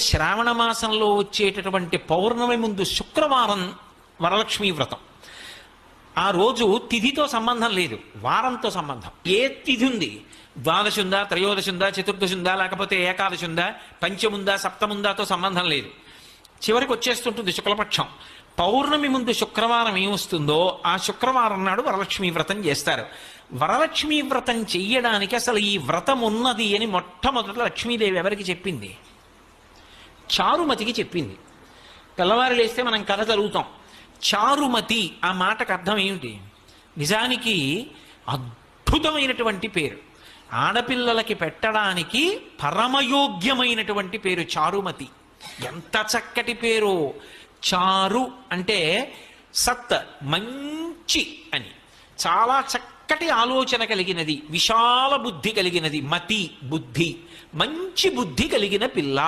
శ్రావణ మాసంలో వచ్చేటటువంటి పౌర్ణమి ముందు శుక్రవారం వరలక్ష్మీ వ్రతం. ఆ రోజు తిథితో సంబంధం లేదు, వారంతో సంబంధం. ఏ తిథి ఉంది, ద్వాదశి ఉందా, త్రయోదశి ఉందా, చతుర్దశి ఉందా, లేకపోతే ఏకాదశి ఉందా, పంచముందా, సప్తముందాతో సంబంధం లేదు. చివరికి వచ్చేస్తుంటుంది శుక్లపక్షం. పౌర్ణమి ముందు శుక్రవారం ఏమొస్తుందో ఆ శుక్రవారం నాడు వరలక్ష్మీ వ్రతం చేస్తారు. వరలక్ష్మీ వ్రతం చెయ్యడానికి అసలు ఈ వ్రతం ఉన్నది అని మొట్టమొదట లక్ష్మీదేవి ఎవరికి చెప్పింది? చారుమతికి చెప్పింది. తెల్లవారు లేస్తే మనం కథ చదువుతాం. చారుమతి ఆ మాటకు అర్థం ఏమిటి? నిజానికి అద్భుతమైనటువంటి పేరు, ఆడపిల్లలకి పెట్టడానికి పరమయోగ్యమైనటువంటి పేరు చారుమతి. ఎంత చక్కటి పేరు! చారు అంటే సత్, మంచి అని, చాలా చక్కటి ఆలోచన కలిగినది, విశాల బుద్ధి కలిగినది. మతి బుద్ధి, మంచి బుద్ధి కలిగిన పిల్ల.